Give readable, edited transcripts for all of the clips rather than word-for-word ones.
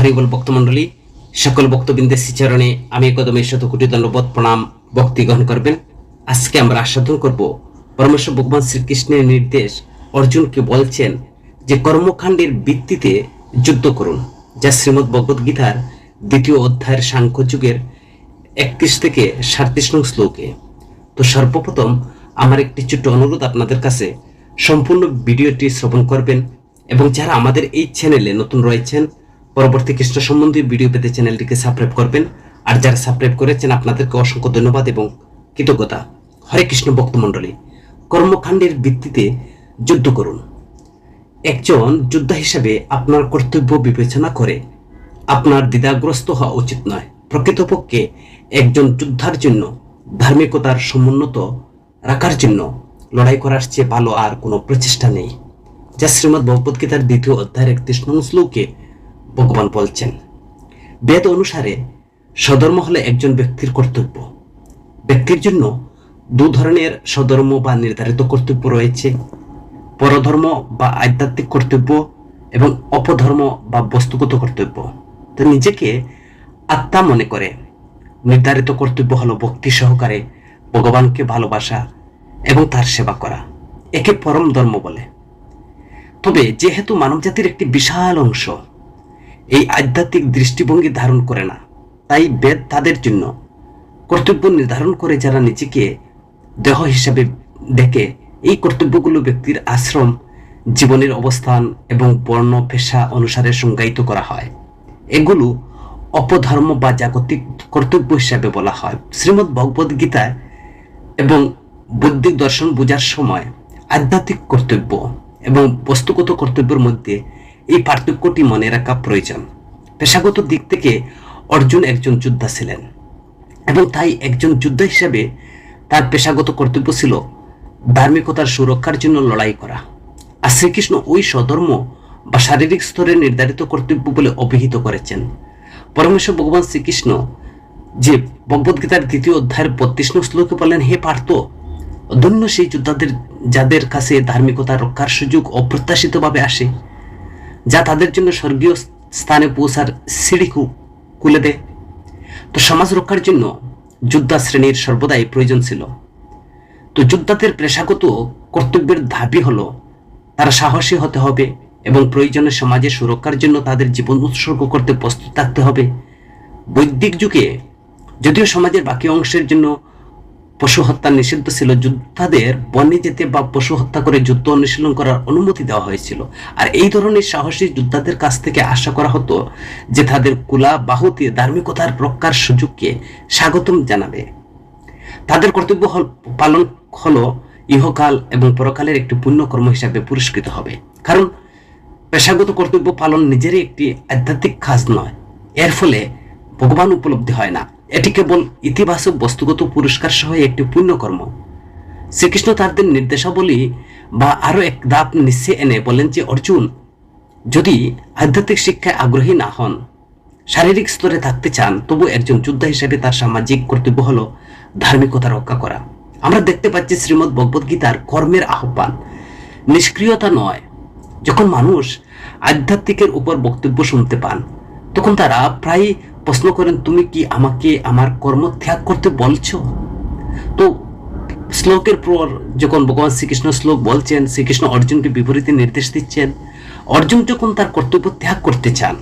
হরিবল ভক্তমণ্ডলী, সকল ভক্তবৃন্দের শ্রীচরণে আমি কদমে শত কোটি দণ্ডবোধ প্রণাম ভক্তি গ্রহণ করবেন। আজকে আমরা আস্বাদন করব পরমেশ্বর ভগবান শ্রীকৃষ্ণের নির্দেশ অর্জুনকে বলছেন যে কর্মকাণ্ডের ভিত্তিতে যুদ্ধ করুন, যা শ্রীমদ্ ভগবদ গীতার 2য় অধ্যায়ের সাংখ্য যুগের 31 থেকে 37 নং শ্লোকে। তো সর্বপ্রথম আমার একটি ছোট্ট অনুরোধ আপনাদের কাছে, সম্পূর্ণ ভিডিওটি শ্রবণ করবেন এবং যারা আমাদের এই চ্যানেলে নতুন রয়েছেন পরবর্তী কৃষ্ণ সম্বন্ধীয় ভিডিও পেতে চ্যানেলটিকে সাবস্ক্রাইব করবেন। আর যারা সাবস্ক্রাইব করেছেন আপনাদেরকে অসংখ্য ধন্যবাদ এবং কৃতজ্ঞতা। হরে কৃষ্ণ ভক্তমণ্ডলী, কর্মকাণ্ডের ভিত্তিতে যুদ্ধ করুন। একজন যোদ্ধা হিসেবে আপনার কর্তব্য বিবেচনা করে আপনার দ্বিধাগ্রস্ত হওয়া উচিত নয়। প্রকৃতপক্ষে একজন যোদ্ধার জন্য ধার্মিকতার সমুন্নত রাখার জন্য লড়াই করার চেয়ে ভালো আর কোনো প্রচেষ্টা নেই, যা শ্রীমদ্ ভগবদ গীতার 2য় অধ্যায়ের 31 নং শ্লোকে ভগবান বলছেন। বেদ অনুসারে স্বধর্ম হলে একজন ব্যক্তির কর্তব্য। ব্যক্তির জন্য দু ধরনের স্বধর্ম বা নির্ধারিত কর্তব্য রয়েছে: পরধর্ম বা আধ্যাত্মিক কর্তব্য এবং অপধর্ম বা বস্তুগত কর্তব্য। তো নিজেকে আত্মা মনে করে নির্ধারিত কর্তব্য হলো ভক্তি সহকারে ভগবানকে ভালোবাসা এবং তার সেবা করা। একে পরম ধর্ম বলে। তবে যেহেতু মানবজাতির একটি বিশাল অংশ এই আধ্যাত্মিক দৃষ্টিভঙ্গি ধারণ করে না, তাই বেদ তাদের জন্য কর্তব্য নির্ধারণ করে, যারা নিজেকে দেহ হিসাবে দেখে। এই কর্তব্যগুলো ব্যক্তির আশ্রম, জীবনের অবস্থান এবং বর্ণ পেশা অনুসারে সংজ্ঞায়িত করা হয়। এগুলো অপধর্ম বা জাগতিক কর্তব্য হিসাবে বলা হয়। শ্রীমদ্ ভগবদ গীতায় এবং বৌদ্ধিক দর্শন বোঝার সময় আধ্যাত্মিক কর্তব্য এবং বস্তুগত কর্তব্যের মধ্যে এই পার্থক্যটি মনে রাখা প্রয়োজন। পেশাগত দিক থেকে অর্জুন একজন যোদ্ধা ছিলেন এবং তাই একজন যোদ্ধা হিসাবে তার পেশাগত কর্তব্য ছিল ধার্মিকতার সুরক্ষার জন্য লড়াই করা। আর শ্রীকৃষ্ণ ওই স্বধর্ম বা শারীরিক স্তরে নির্ধারিত কর্তব্য বলে অভিহিত করেছেন। পরমেশ্বর ভগবান শ্রীকৃষ্ণ যে ভগবদ্গীতার 2য় অধ্যায়ের 32 নং শ্লোকে বলেন, হে পার্থ, ধন্য সেই যোদ্ধাদের যাদের কাছে ধার্মিকতা রক্ষার সুযোগ অপ্রত্যাশিতভাবে আসে, যা তাদের জন্য স্বর্গীয় স্থানে পৌঁছার সিঁড়ি খুলে দেয়। তো সমাজ রক্ষার জন্য যোদ্ধা শ্রেণীর সর্বদাই প্রয়োজন ছিল। তো যোদ্ধাদের পেশাগত কর্তব্যের দাবি হলো তারা সাহসী হতে হবে এবং প্রয়োজনে সমাজের সুরক্ষার জন্য তাদের জীবন উৎসর্গ করতে প্রস্তুত থাকতে হবে। বৈদিক যুগে যদিও সমাজের বাকি অংশের জন্য পশু হত্যা নিষিদ্ধ ছিল, যোদ্ধাদের বনে যেতে বা পশু হত্যা করে যুদ্ধ অনুশীলন করার অনুমতি দেওয়া হয়েছিল। আর এই ধরনের সাহসী যোদ্ধাদের কাছ থেকে আশা করা হতো যে তাদের কুলা বাহুতে ধার্মিকতার রক্ষার সুযোগকে স্বাগতম জানাবে। তাদের কর্তব্য পালন হলো ইহকাল এবং পরকালের একটি পুণ্যকর্ম হিসাবে পুরস্কৃত হবে। কারণ পেশাগত কর্তব্য পালন নিজেরই একটি আধ্যাত্মিক কাজ নয়, এর ফলে ভগবান উপলব্ধি হয় না। এটি কেবল ইতিবাচক বস্তুগত পুরস্কার সহ একটি পুণ্যকর্ম। শ্রীকৃষ্ণ তাদের নির্দেশাবলী বা আরো এক ধাপ নিচে এনে বলেন যে, অর্জুন, যদি আধ্যাত্মিক শিক্ষায় আগ্রহী না হন, শারীরিক স্তরে থাকতে চান, তবু একজন যোদ্ধা হিসেবে তার সামাজিক কর্তব্য হলো ধার্মিকতা রক্ষা করা। আমরা দেখতে পাচ্ছি শ্রীমদ্ ভগবদ গীতার কর্মের আহ্বান, নিষ্ক্রিয়তা নয়। যখন মানুষ আধ্যাত্মিকের উপর বক্তব্য শুনতে পান, তখন তারা প্রায় প্রশ্ন করেন, তুমি কি আমাকে আমার কর্ম ত্যাগ করতে বলছো? তো শ্লোকের পর যখন ভগবান শ্রীকৃষ্ণ শ্লোক বলছেন, শ্রীকৃষ্ণ অর্জুনকে বিপরীতে নির্দেশ দিচ্ছেন। অর্জুন যখন তার কর্তব্য ত্যাগ করতে চান,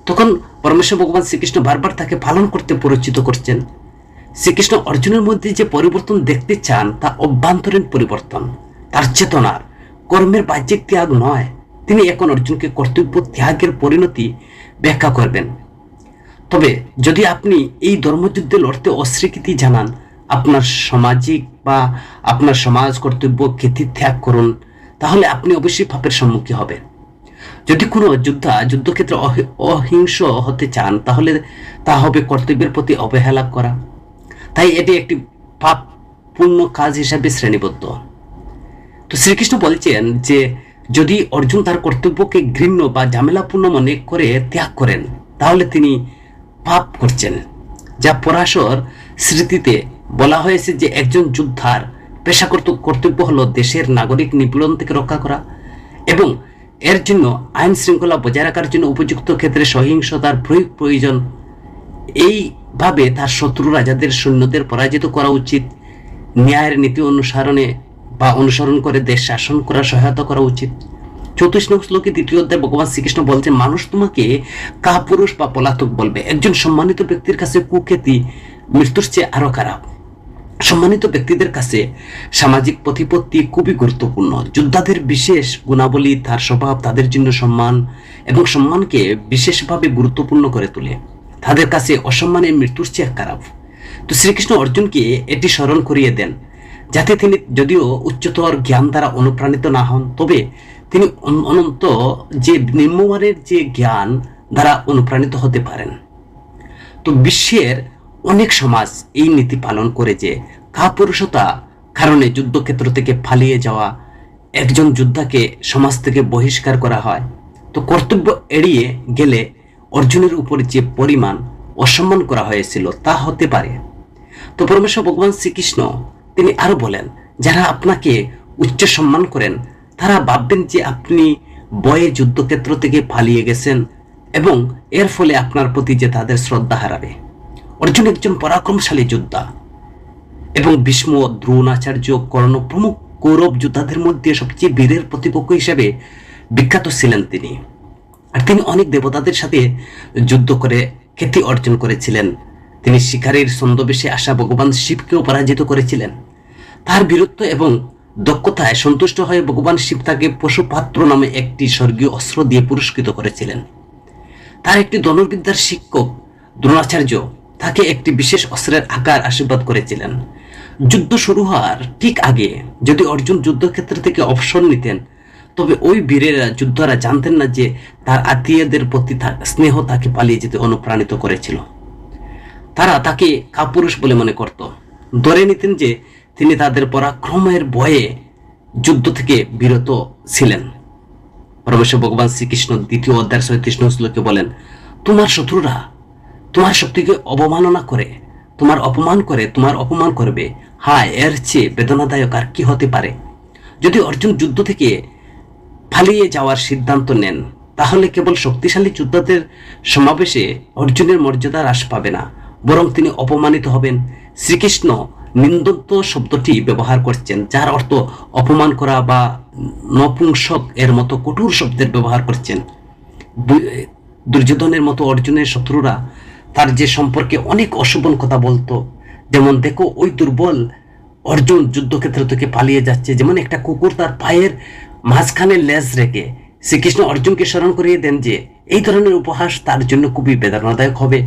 তখন পরমেশ্বর ভগবান শ্রীকৃষ্ণ বারবার তাকে পালন করতে পরিচিত করছেন। শ্রীকৃষ্ণ অর্জুনের মধ্যে যে পরিবর্তন দেখতে চান তা অভ্যন্তরীণ পরিবর্তন, তার চেতনার, কর্মের বাহ্যিক ত্যাগ নয়। তিনি এখন অর্জুনকে কর্তব্য ত্যাগের পরিণতি ব্যাখ্যা করবেন। তবে যদি আপনি এই ধর্মযুদ্ধে লড়তে অস্বীকৃতি জানান, আপনার সামাজিক বা আপনার সমাজ কর্তব্য খ্যাতি ত্যাগ করুন, তাহলে আপনি অবশ্যই পাপের সম্মুখীন হবেন। যদি কোনো যোদ্ধা যুদ্ধক্ষেত্রে অহিংস হতে চান, তাহলে তা হবে কর্তব্যের প্রতি অবহেলা করা। তাই এটি একটি পাপ পূর্ণ কাজ হিসাবে শ্রেণীবদ্ধ। তো শ্রীকৃষ্ণ বলছেন যে যদি অর্জুন তার কর্তব্যকে ঘৃণ্য বা ঝামেলাপূর্ণ মনে করে ত্যাগ করেন, তাহলে তিনি পাপ করছেন। যা পরাশর স্মৃতিতে বলা হয়েছে যে একজন যোদ্ধার পেশাগত কর্তব্য হলো দেশের নাগরিক নিপীড়ন থেকে রক্ষা করা এবং এর জন্য আইন শৃঙ্খলা বজায় রাখার জন্য উপযুক্ত ক্ষেত্রে সহিংসতার প্রয়োগ প্রয়োজন। এইভাবে তার শত্রুরা যাদের সৈন্যদের পরাজিত করা উচিত, ন্যায়ের নীতি অনুসরণ করে দেশ শাসন করার সহায়তা করা উচিত। 34 নং শ্লোকে 2য় অধ্যায় ভগবান শ্রীকৃষ্ণ বলছেন, মানুষ তোমাকে কাপুরুষ বা পলাতক বলবে। একজন সম্মানিত ব্যক্তির কাছে কুখ্যাতি মৃত্যুর চেয়ে আরো খারাপ। সম্মানিত ব্যক্তিদের কাছে সামাজিক প্রতিপত্তি খুবই গুরুত্বপূর্ণ। যোদ্ধাদের বিশেষ গুণাবলী, তার স্বভাব তাদের জন্য সম্মান এবং সম্মানকে বিশেষভাবে গুরুত্বপূর্ণ করে তোলে। তাদের কাছে অসম্মানের মৃত্যুর চেয়ে খারাপ। তো শ্রীকৃষ্ণ অর্জুনকে এটি স্মরণ করিয়ে দেন, যাতে তিনি যদিও উচ্চতর জ্ঞান দ্বারা অনুপ্রাণিত না হন, তবে তিনি অনন্ত যে নিম্নমানের যে জ্ঞান দ্বারা অনুপ্রাণিত হতে পারেন। তো বিশ্বের অনেক সমাজ এই নীতি পালন করে যে কাপুরুষতা কারণে যুদ্ধক্ষেত্র থেকে পালিয়ে যাওয়া একজন যোদ্ধাকে সমাজ থেকে বহিষ্কার করা হয়। তো কর্তব্য এড়িয়ে গেলে অর্জুনের উপর যে পরিমাণ অসম্মান করা হয়েছিল তা হতে পারে। তো পরমেশ্বর ভগবান শ্রীকৃষ্ণ তিনি আরো বলেন, যারা আপনাকে উচ্চ সম্মান করেন তারা ভাববেন যে আপনি ভয়ে যুদ্ধক্ষেত্র থেকে পালিয়ে গেছেন এবং এর ফলে আপনার প্রতি যে তাদের শ্রদ্ধা হারাবে। অর্জুন একজন পরাক্রমশালী যোদ্ধা এবং ভীষ্ম, দ্রোণাচার্য, কর্ণ প্রমুখ কৌরব যোদ্ধাদের মধ্যে সবচেয়ে বীরের প্রতিপক্ষ হিসেবে বিখ্যাত ছিলেন তিনি। আর তিনি অনেক দেবতাদের সাথে যুদ্ধ করে খ্যাতি অর্জন করেছিলেন। তিনি শিকারীর ছদ্মবেশে আসা ভগবান শিবকেও পরাজিত করেছিলেন। তার বীরত্ব এবং দক্ষতায় সন্তুষ্ট হয়ে ভগবান শিব তাকে পশুপাত্র নামে একটি স্বর্গীয় অস্ত্র দিয়ে পুরস্কৃত করেছিলেন। তার একটি ধনুর্বিদ্যার শিক্ষক দ্রোণাচার্য তাকে একটি বিশেষ অস্ত্রের আকার আশীর্বাদ করেছিলেন। যুদ্ধ শুরু হওয়ার ঠিক আগে যদি অর্জুন যুদ্ধক্ষেত্র থেকে অবসর নিতেন, তবে ওই বীরেরা যোদ্ধারা জানতেন না যে তার আত্মীয়দের প্রতি স্নেহ তাকে পালিয়ে যেতে অনুপ্রাণিত করেছিল। তারা তাকে কাপুরুষ বলে মনে করত, ধরে নিতেন যে তিনি তাদের পরাক্রমের ভয়ে যুদ্ধ থেকে বিরত ছিলেন। পরমেশ্বর ভগবান শ্রীকৃষ্ণ 2য় অধ্যায় 37 নং শ্লোকে বলেন, তোমার শত্রুরা তোমার শক্তিকে অবমাননা করে তোমার অপমান করবে। হায়, এর চেয়ে বেদনাদায়ক আর কি হতে পারে? যদি অর্জুন যুদ্ধ থেকে পালিয়ে যাওয়ার সিদ্ধান্ত নেন, তাহলে কেবল শক্তিশালী যোদ্ধাদের সমাবেশে অর্জুনের মর্যাদা হ্রাস পাবে না, বরং তিনি অপমানিত হবেন। শ্রীকৃষ্ণ নিন্দন্ত শব্দটি ব্যবহার করছেন, যার অর্থ অপমান করা বা নপুংসক এর মতো কঠোর শব্দের ব্যবহার করছেন। দুর্যোধনের মতো অর্জুনের শত্রুরা তার যে সম্পর্কে অনেক অশোভন কথা বলতো, যেমন দেখো ওই দুর্বল অর্জুন যুদ্ধক্ষেত্র থেকে পালিয়ে যাচ্ছে, যেমন একটা কুকুর তার পায়ের মাঝখানে লেজ রেখে। শ্রীকৃষ্ণ অর্জুনকে স্মরণ করিয়ে দেন যে এই ধরনের উপহাস তার জন্য খুবই বেদনাদায়ক হবে।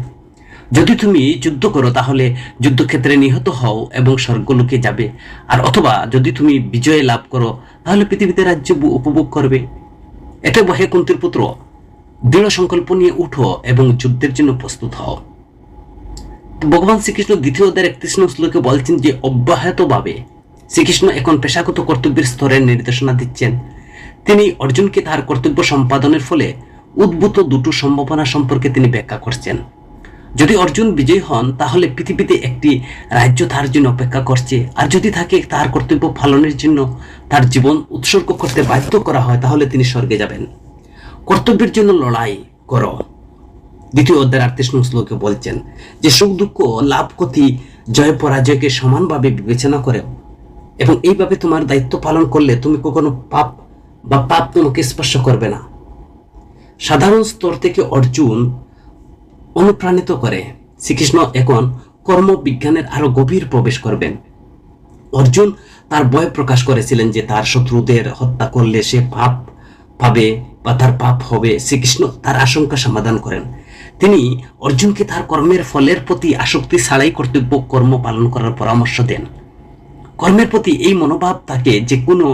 যদি তুমি যুদ্ধ করো তাহলে যুদ্ধক্ষেত্রে নিহত হও এবং স্বর্গলোকে যাবে, আর অথবা যদি তুমি বিজয় লাভ করো তাহলে পৃথিবীতে রাজ্য উপভোগ করবে। এটা হে কুন্তির পুত্র, দৃঢ় সংকল্প নিয়ে উঠো এবং যুদ্ধের জন্য প্রস্তুত হও। ভগবান শ্রীকৃষ্ণ 2য় অধ্যায় 31 নং শ্লোকে বলছেন যে অব্যাহতভাবে শ্রীকৃষ্ণ এখন পেশাগত কর্তব্যের স্তরের নির্দেশনা দিচ্ছেন। তিনি অর্জুনকে তার কর্তব্য সম্পাদনের ফলে উদ্ভূত দুটো সম্ভাবনা সম্পর্কে তিনি ব্যাখ্যা করছেন। যদি অর্জুন বিজয়ী হন তাহলে পৃথিবীতে একটি রাজ্য তার জন্য অপেক্ষা করছে, আর যদি তাকে তার কর্তব্য পালনের জন্য তার জীবন উৎসর্গ করতে বাধ্য করা হয় তাহলে তিনি স্বর্গে যাবেন। কর্তব্যের জন্য লড়াই করো। 2য় অধ্যায় 38 নং শ্লোকে বলছেন যে সুখ দুঃখ, লাভ ক্ষতি, জয় পরাজয়কে সমানভাবে বিবেচনা করো এবং এইভাবে তোমার দায়িত্ব পালন করলে তুমি কখনো পাপ তোমাকে স্পর্শ করবে না। সাধারণ স্তর থেকে অর্জুন অনুপ্রাণিত করে শ্রীকৃষ্ণ এখন কর্মবিজ্ঞানের আরো গভীর প্রবেশ করবেন। অর্জুন তার ভয় প্রকাশ করেছিলেন যে তার শত্রুদের হত্যা করলে সে পাপ পাবে বা তার পাপ হবে। শ্রীকৃষ্ণ তার আশঙ্কা সমাধান করেন। তিনি অর্জুনকে তার কর্মের ফলের প্রতি আসক্তি ছাড়াই কর্তব্য কর্ম পালন করার পরামর্শ দেন। কর্মের প্রতি এই মনোভাব তাকে যে কোনো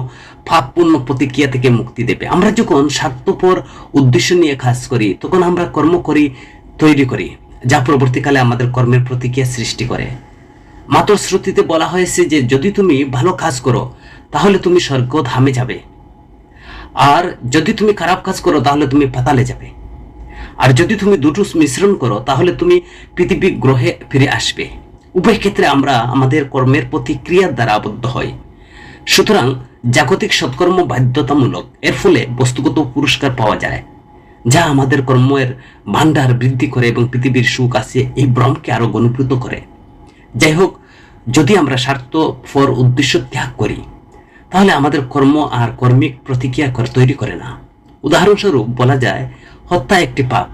পাপপূর্ণ প্রতিক্রিয়া থেকে মুক্তি দেবে। আমরা যখন স্বার্থপর উদ্দেশ্য নিয়ে কাজ করি তখন আমরা কর্ম তৈরি করি, যা পরবর্তীকালে আমাদের কর্মের প্রতিক্রিয়া সৃষ্টি করে। মাত্র শ্রুতিতে বলা হয়েছে যে যদি তুমি ভালো কাজ করো তাহলে তুমি স্বর্গ ধামে যাবে, আর যদি তুমি খারাপ কাজ করো তাহলে তুমি পাতালে যাবে, আর যদি তুমি দুটো মিশ্রণ করো তাহলে তুমি পৃথিবী গ্রহে ফিরে আসবে। উভয় ক্ষেত্রে আমরা আমাদের কর্মের প্রতিক্রিয়ার দ্বারা আবদ্ধ হই। সুতরাং জাগতিক সৎকর্ম বাধ্যতামূলক, এর ফলে বস্তুগত পুরস্কার পাওয়া যায়, যা আমাদের কর্মের ভান্ডার বৃদ্ধি করে এবং পৃথিবীর সুখ আছে এই ভ্রমকে আরো ঘনীভূত করে। যাই হোক, যদি আমরা স্বার্থ ফর উদ্দেশ্য ত্যাগ করি, তাহলে আমাদের কর্ম আর কর্মিক প্রতিক্রিয়া তৈরি করে না। উদাহরণস্বরূপ বলা যায়, হত্যা একটি পাপ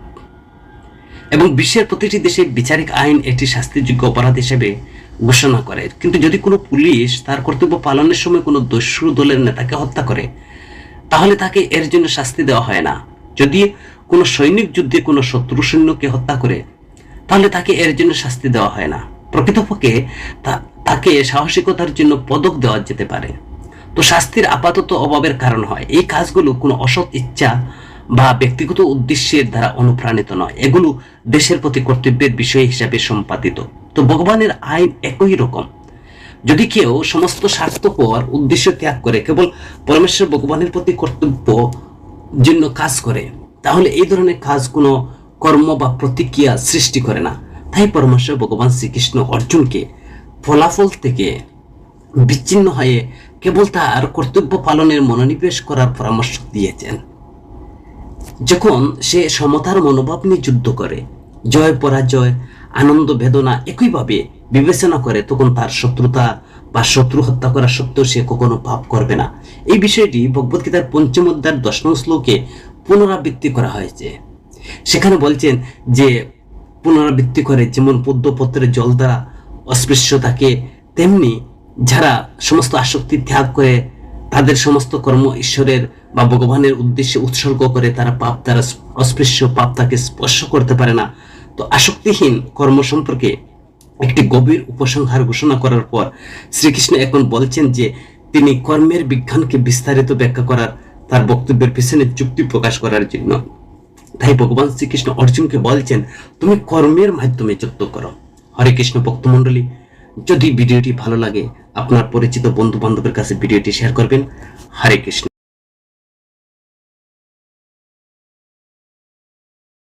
এবং বিশ্বের প্রতিটি দেশে বিচারিক আইন এটি শাস্তিযোগ্য অপরাধ হিসেবে ঘোষণা করে। কিন্তু যদি কোনো পুলিশ তার কর্তব্য পালনের সময় কোনো দস্যু দলের নেতাকে হত্যা করে, তাহলে তাকে এর জন্য শাস্তি দেওয়া হয় না। যদি কোনো সৈনিক যুদ্ধে কোনো শত্রু সৈন্যকে হত্যা করে, তাহলে তাকে এর জন্য শাস্তি দেওয়া হয় না। প্রকৃতপক্ষে তাকে সাহসিকতার জন্য পদক দেওয়া যেতে পারে। তো শাস্তির আপাতত অভাবের কারণ হয়। এই কাজগুলো কোনো অসৎ ইচ্ছা বা ব্যক্তিগত উদ্দেশ্যের দ্বারা অনুপ্রাণিত নয়, এগুলো দেশের প্রতি কর্তব্যের বিষয় হিসাবে সম্পাদিত। তো ভগবানের আইন একই রকম। যদি কেউ সমস্ত স্বার্থপর উদ্দেশ্য ত্যাগ করে কেবল পরমেশ্বর ভগবানের প্রতি কর্তব্য জন্য কাজ করে, তাহলে এই ধরনের কাজ কোনো কর্ম বা প্রতিক্রিয়া সৃষ্টি করে না। তাই পরমেশ্বর ভগবান শ্রীকৃষ্ণ অর্জুনকে ফলাফল থেকে বিচ্ছিন্ন হয়ে কেবল তার কর্তব্য পালনের মনোনিবেশ করার পরামর্শ দিয়েছেন। যখন সে সমতার মনোভাব নিয়ে যুদ্ধ করে, জয় পরাজয়, আনন্দ বেদনা একইভাবে বিবেচনা করে, তখন তার শত্রুতা বা শত্রু হত্যা করা সত্ত্বেও সে কখনো পাপ করবে না। এই বিষয়টি ভগবদ্গীতার ৫ম অধ্যায়ের ১০ নং শ্লোকে পুনরাবৃত্তি করা হয়েছে। সেখানে বলছেন যে পুনরাবৃত্তি করে, যেমন পদ্মপত্রের জল দ্বারা অস্পৃশ্য থাকে, তেমনি যারা সমস্ত আসক্তি ত্যাগ করে তাদের সমস্ত কর্ম ঈশ্বরের বা ভগবানের উদ্দেশ্যে উৎসর্গ করে, তারা পাপ দ্বারা অস্পৃশ্য, পাপ তাকে স্পর্শ করতে পারে না। তো আসক্তিহীন কর্ম সম্পর্কে একটি গভীর উপসংহার ঘোষণা করার পর শ্রীকৃষ্ণ এখন বলছেন যে তিনি কর্মের বিজ্ঞানকে বিস্তারিত ব্যাখ্যা করার, তার বক্তব্যের পিছনে যুক্তি প্রকাশ করার জন্য। তাই ভগবান শ্রীকৃষ্ণ অর্জুনকে বলছেন, তুমি কর্মের মাধ্যমে যুদ্ধ করো। হরে কৃষ্ণ ভক্তমণ্ডলী, যদি ভিডিওটি ভালো লাগে আপনার পরিচিত বন্ধু বান্ধবের কাছে ভিডিওটি শেয়ার করবেন। হরে কৃষ্ণ।